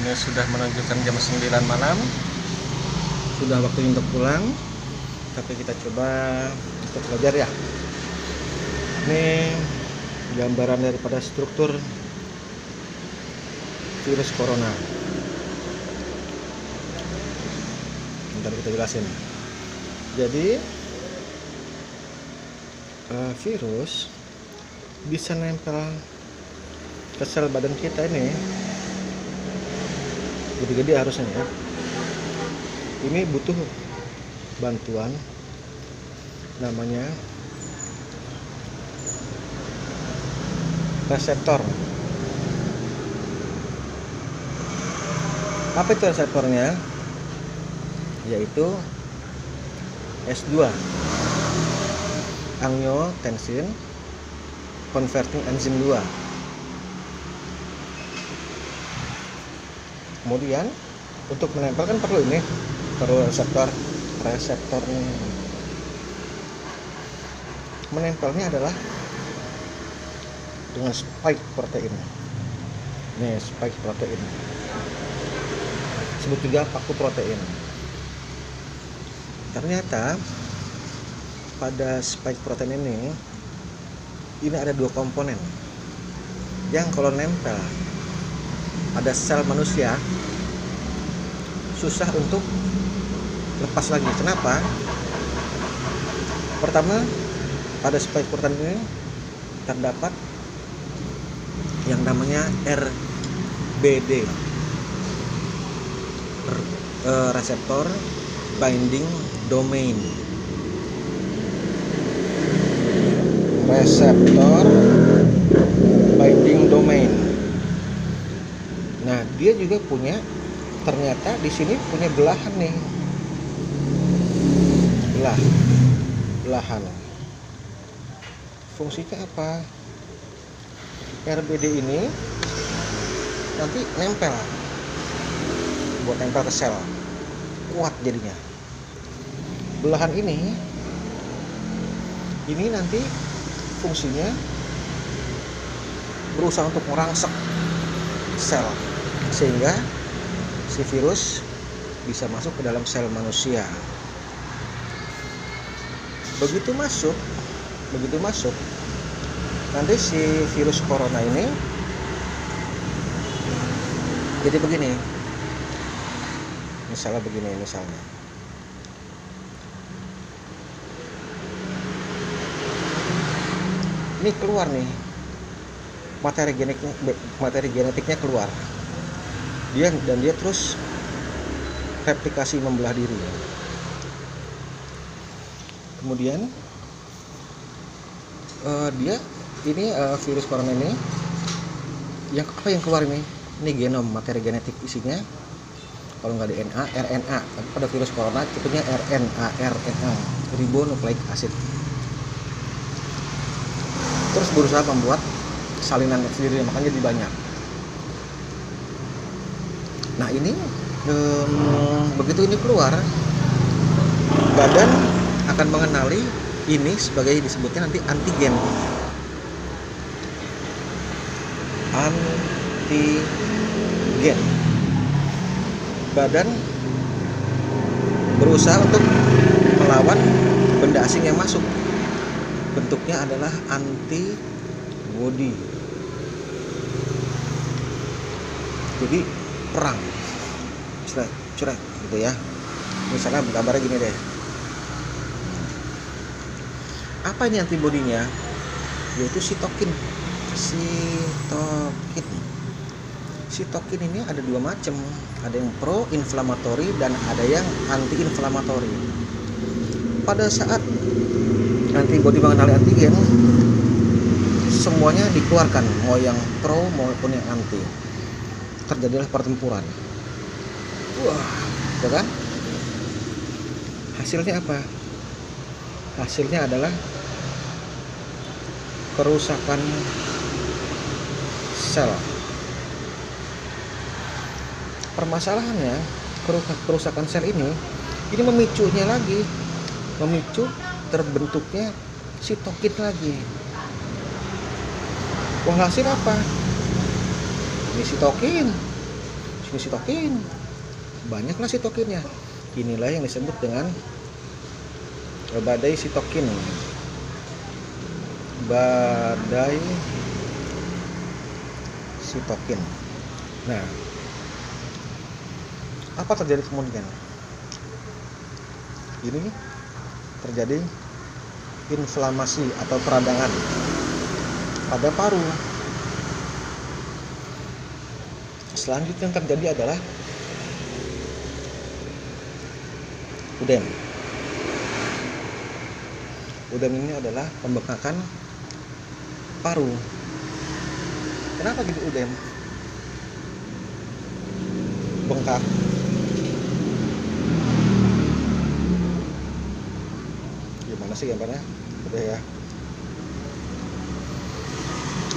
Ini sudah menunjukkan jam 9 malam. Sudah waktunya untuk pulang. Tapi kita coba untuk belajar ya. Ini gambaran daripada struktur virus corona. Bentar kita jelasin. Jadi virus bisa nempel ke sel badan kita ini gede-gede harusnya ya. Ini butuh bantuan namanya reseptor. Apa itu reseptornya? Yaitu S2, angiotensin converting enzyme 2. Kemudian untuk menempel kan perlu reseptornya. Menempelnya adalah dengan spike protein. Nih, spike protein. Sebut juga paku protein. Ternyata pada spike protein ini ada dua komponen yang kalau nempel pada sel manusia susah untuk lepas lagi. Kenapa? Pertama, pada spike protein ini terdapat yang namanya RBD, reseptor binding domain. Reseptor binding domain. Nah, dia juga ternyata di sini punya belahan nih. Belahan. Fungsinya apa? RBD ini nanti nempel ke sel, kuat jadinya. Belahan ini nanti fungsinya berusaha untuk merangsek sel sehingga si virus bisa masuk ke dalam sel manusia. Begitu masuk, nanti si virus corona ini jadi begini. Misalnya ini keluar nih materi genetiknya keluar. Dia terus replikasi membelah diri. Kemudian virus corona ini yang keluar ini genom, materi genetik isinya. Kalau nggak DNA, RNA. Tapi pada virus corona tipenya RNA, ribonucleic acid. Terus berusaha membuat salinan sendiri, makanya jadi banyak. Nah ini begitu ini keluar, badan akan mengenali ini sebagai disebutnya nanti antigen. Badan berusaha untuk melawan benda asing yang masuk. Bentuknya adalah antibody. Jadi perang, curek gitu ya. Misalnya gambarnya gini deh. Apa ini antibodinya? Yaitu sitokin. Sitokin ini ada dua macam. Ada yang pro-inflammatory dan ada yang anti-inflammatory. Pada saat antibodi mengenali antigen, semuanya dikeluarkan, mau yang pro maupun yang anti. Terjadilah pertempuran. Ya kan? Hasilnya apa? Hasilnya adalah kerusakan sel. Permasalahannya, kerusakan sel ini memicu terbentuknya sitokin lagi. Hasil apa? Ini sitokin sitokin, banyaklah sitokinnya. Inilah yang disebut dengan badai sitokin. Badai sitokin. Nah, apa terjadi kemudian? Ini terjadi inflamasi atau peradangan pada paru. Selanjutnya yang terjadi adalah udem. Udem ini adalah pembengkakan paru. Kenapa gitu udem? Bengkak. Gimana sih gambarnya? Udah ya.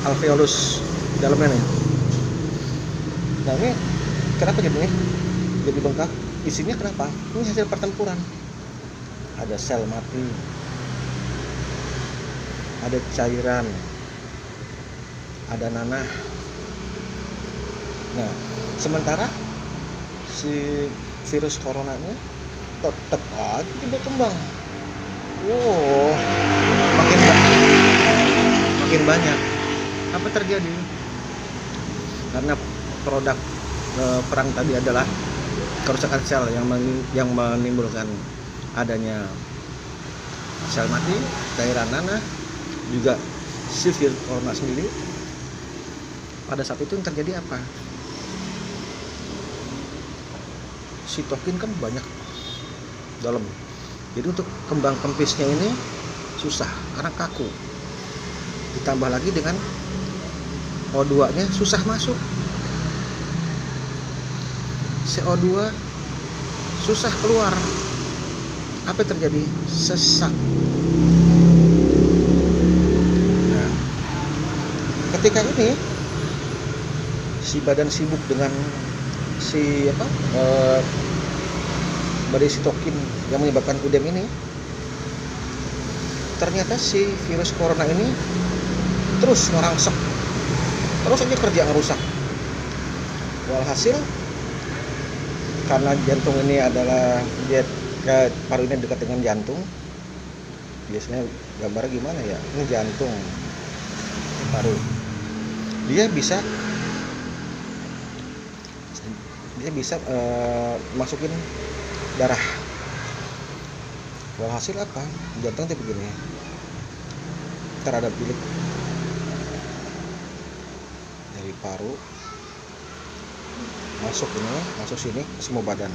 Alveolus dalamnya nih. Nah ini kenapa jadi bengkak? Isinya kenapa? Ini hasil pertempuran. Ada sel mati, ada cairan, ada nanah. Nah, sementara si virus coronanya tetap aja berkembang. Wow, makin banyak. Apa terjadi? Karena produk perang tadi adalah kerusakan sel yang menimbulkan adanya sel mati, cairan nanah, juga si virus corona sendiri. Pada saat itu yang terjadi apa? Sitokin kan banyak dalam. Jadi untuk kembang kempisnya ini susah karena kaku. Ditambah lagi dengan O2-nya susah masuk. CO2 susah keluar. Apa yang terjadi? Sesak. Nah, ketika ini si badan sibuk dengan badai sitokin yang menyebabkan udem ini, ternyata si virus corona ini terus ngerangsek, terus aja kerja ngerusak. Walhasil karena jantung ini adalah paru ini dekat dengan jantung, biasanya gambarnya gimana ya, ini jantung, paru, dia bisa masukin darah. Walhasil apa? Jantung tuh begini, terhadap bilik dari paru masuk sini ke semua badan,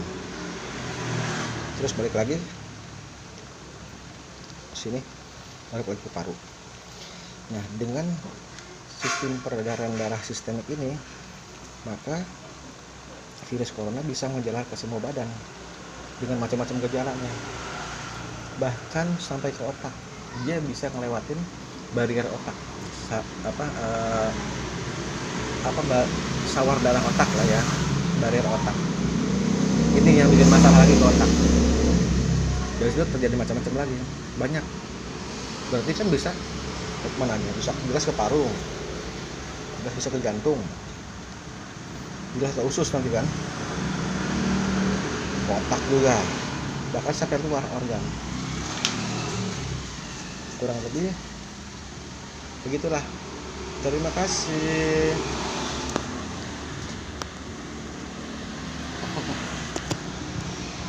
terus balik lagi sini, balik lagi ke paru. Nah, dengan sistem peredaran darah sistemik ini, maka virus corona bisa menjalar ke semua badan dengan macam-macam gejalanya, bahkan sampai ke otak. Dia bisa ngelewatin barier otak, sawar darah otak lah ya, barier otak. Ini yang bikin masalah lagi ke otak. Dari situ terjadi macam-macam lagi, banyak. Berarti kan bisa ke mana aja? Bisa jelas ke paru, bisa ke jantung, jelas ke usus nanti kan, otak juga, bahkan sampai luar organ. Kurang lebih begitulah. Terima kasih.